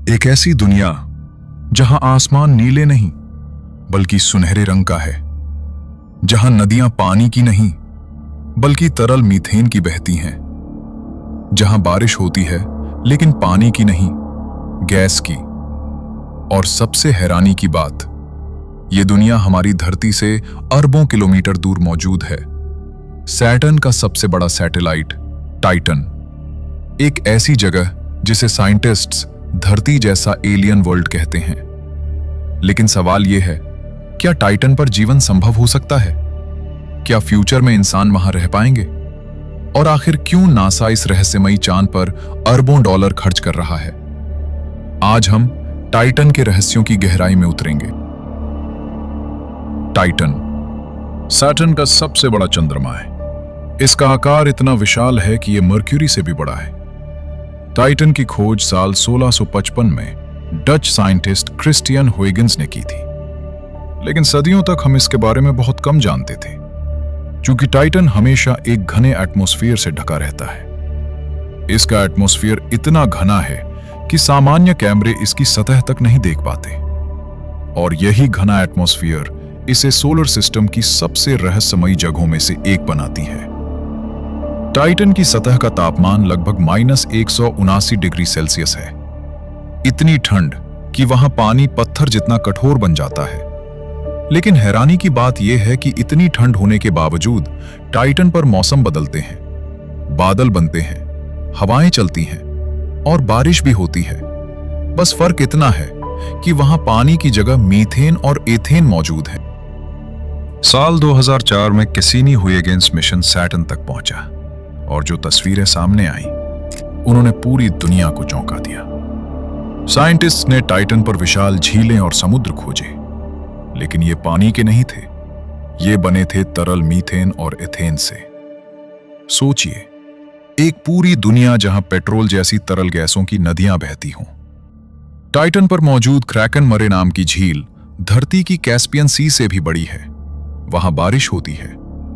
एक ऐसी दुनिया जहां आसमान नीले नहीं बल्कि सुनहरे रंग का है, जहां नदियां पानी की नहीं बल्कि तरल मीथेन की बहती हैं, जहां बारिश होती है लेकिन पानी की नहीं, गैस की। और सबसे हैरानी की बात, ये दुनिया हमारी धरती से अरबों किलोमीटर दूर मौजूद है। सैटर्न का सबसे बड़ा सैटेलाइट टाइटन, एक ऐसी जगह जिसे साइंटिस्ट्स धरती जैसा एलियन वर्ल्ड कहते हैं। लेकिन सवाल यह है, क्या टाइटन पर जीवन संभव हो सकता है? क्या फ्यूचर में इंसान वहां रह पाएंगे? और आखिर क्यों नासा इस रहस्यमयी चांद पर अरबों डॉलर खर्च कर रहा है? आज हम टाइटन के रहस्यों की गहराई में उतरेंगे। टाइटन सैटर्न का सबसे बड़ा चंद्रमा है। इसका आकार इतना विशाल है कि यह मर्क्यूरी से भी बड़ा है। टाइटन की खोज साल 1655 में डच साइंटिस्ट क्रिस्टियन हुइगेंस ने की थी, लेकिन सदियों तक हम इसके बारे में बहुत कम जानते थे, क्योंकि टाइटन हमेशा एक घने एटमॉस्फेयर से ढका रहता है। इसका एटमॉस्फेयर इतना घना है कि सामान्य कैमरे इसकी सतह तक नहीं देख पाते, और यही घना एटमॉस्फेयर इसे सोलर सिस्टम की सबसे रहस्यमयी जगहों में से एक बनाती है। टाइटन की सतह का तापमान लगभग -179 डिग्री सेल्सियस है। इतनी ठंड कि वहां पानी पत्थर जितना कठोर बन जाता है। लेकिन हैरानी की बात यह है कि इतनी ठंड होने के बावजूद टाइटन पर मौसम बदलते हैं, बादल बनते हैं, हवाएं चलती हैं और बारिश भी होती है। बस फर्क इतना है कि वहां पानी की जगह मीथेन और एथेन मौजूद है। साल 2004 में कैसिनी हुइगेंस मिशन सैटर्न तक पहुंचा, और जो तस्वीरें सामने आई उन्होंने पूरी दुनिया को चौंका दिया। साइंटिस्ट ने टाइटन पर विशाल झीलें और समुद्र खोजे, लेकिन ये पानी के नहीं थे, ये बने थे तरल मीथेन और एथेन से। सोचिए, एक पूरी दुनिया जहां पेट्रोल जैसी तरल गैसों की नदियां बहती हों। टाइटन पर मौजूद क्रैकन मरे नाम की झील धरती की कैस्पियन सी से भी बड़ी है। वहां बारिश होती है,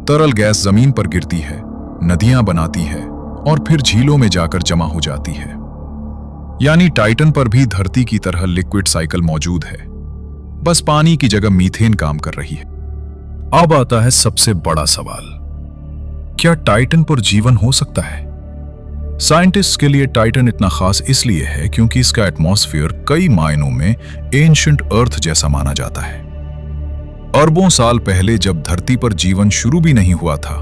तरल गैस जमीन पर गिरती है, नदियां बनाती है और फिर झीलों में जाकर जमा हो जाती है। यानी टाइटन पर भी धरती की तरह लिक्विड साइकिल मौजूद है, बस पानी की जगह मीथेन काम कर रही है। अब आता है सबसे बड़ा सवाल, क्या टाइटन पर जीवन हो सकता है? साइंटिस्ट्स के लिए टाइटन इतना खास इसलिए है क्योंकि इसका एटमॉस्फेयर कई मायनों में एंशिएंट अर्थ जैसा माना जाता है। अरबों साल पहले जब धरती पर जीवन शुरू भी नहीं हुआ था,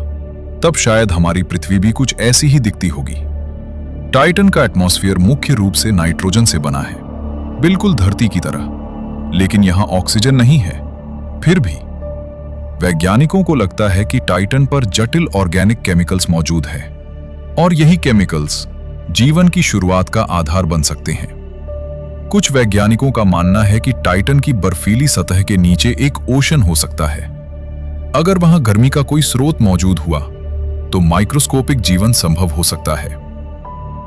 तब शायद हमारी पृथ्वी भी कुछ ऐसी ही दिखती होगी। टाइटन का एटमॉस्फेयर मुख्य रूप से नाइट्रोजन से बना है, बिल्कुल धरती की तरह, लेकिन यहां ऑक्सीजन नहीं है। फिर भी वैज्ञानिकों को लगता है कि टाइटन पर जटिल ऑर्गेनिक केमिकल्स मौजूद है, और यही केमिकल्स जीवन की शुरुआत का आधार बन सकते हैं। कुछ वैज्ञानिकों का मानना है कि टाइटन की बर्फीली सतह के नीचे एक ओशन हो सकता है। अगर वहां गर्मी का कोई स्रोत मौजूद हुआ तो माइक्रोस्कोपिक जीवन संभव हो सकता है।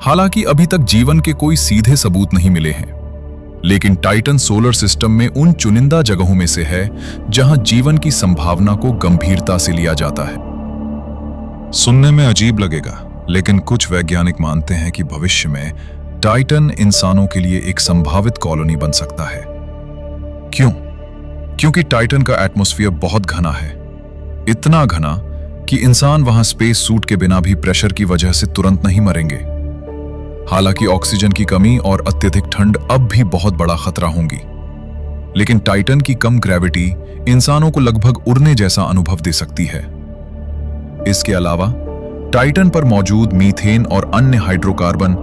हालांकि अभी तक जीवन के कोई सीधे सबूत नहीं मिले हैं, लेकिन टाइटन सोलर सिस्टम में उन चुनिंदा जगहों में से है जहां जीवन की संभावना को गंभीरता से लिया जाता है। सुनने में अजीब लगेगा, लेकिन कुछ वैज्ञानिक मानते हैं कि भविष्य में टाइटन इंसानों के लिए एक संभावित कॉलोनी बन सकता है। क्यों? क्योंकि टाइटन का एटमॉस्फेयर बहुत घना है, इतना घना कि इंसान वहां स्पेस सूट के बिना भी प्रेशर की वजह से तुरंत नहीं मरेंगे। हालांकि ऑक्सीजन की कमी और अत्यधिक ठंड अब भी बहुत बड़ा खतरा होंगी, लेकिन टाइटन की कम ग्रेविटी इंसानों को लगभग उड़ने जैसा अनुभव दे सकती है। इसके अलावा टाइटन पर मौजूद मीथेन और अन्य हाइड्रोकार्बन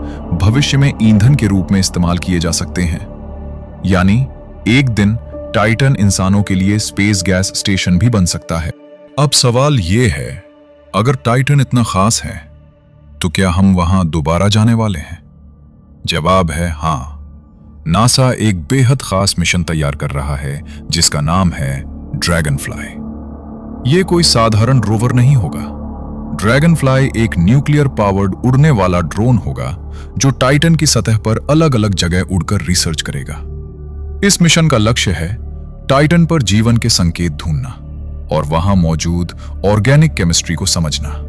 भविष्य में ईंधन के रूप में इस्तेमाल किए जा सकते हैं। यानी एक दिन टाइटन इंसानों के लिए स्पेस गैस स्टेशन भी बन सकता है। अब सवाल यह है, अगर टाइटन इतना खास है तो क्या हम वहां दोबारा जाने वाले हैं? जवाब है हाँ। नासा एक बेहद खास मिशन तैयार कर रहा है जिसका नाम है ड्रैगनफ्लाई। यह कोई साधारण रोवर नहीं होगा। ड्रैगनफ्लाई एक न्यूक्लियर पावर्ड उड़ने वाला ड्रोन होगा जो टाइटन की सतह पर अलग अलग जगह उड़कर रिसर्च करेगा। इस मिशन का लक्ष्य है टाइटन पर जीवन के संकेत ढूंढना और वहां मौजूद ऑर्गेनिक केमिस्ट्री को समझना।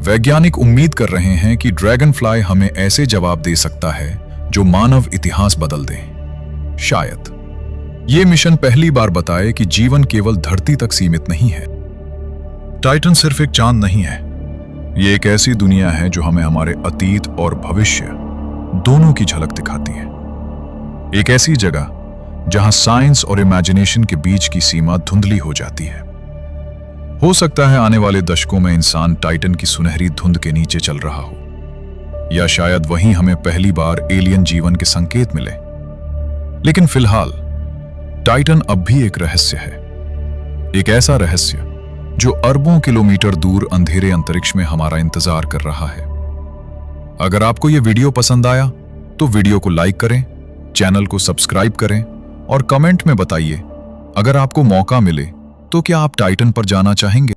वैज्ञानिक उम्मीद कर रहे हैं कि ड्रैगनफ्लाई हमें ऐसे जवाब दे सकता है जो मानव इतिहास बदल दें। शायद ये मिशन पहली बार बताए कि जीवन केवल धरती तक सीमित नहीं है। टाइटन सिर्फ एक चांद नहीं है, ये एक ऐसी दुनिया है जो हमें हमारे अतीत और भविष्य दोनों की झलक दिखाती है। एक ऐसी जगह जहां साइंस और इमेजिनेशन के बीच की सीमा धुंधली हो जाती है। हो सकता है आने वाले दशकों में इंसान टाइटन की सुनहरी धुंध के नीचे चल रहा हो, या शायद वहीं हमें पहली बार एलियन जीवन के संकेत मिले। लेकिन फिलहाल टाइटन अब भी एक रहस्य है, एक ऐसा रहस्य जो अरबों किलोमीटर दूर अंधेरे अंतरिक्ष में हमारा इंतजार कर रहा है। अगर आपको यह वीडियो पसंद आया तो वीडियो को लाइक करें, चैनल को सब्सक्राइब करें और कमेंट में बताइए अगर आपको मौका मिले तो क्या आप टाइटन पर जाना चाहेंगे।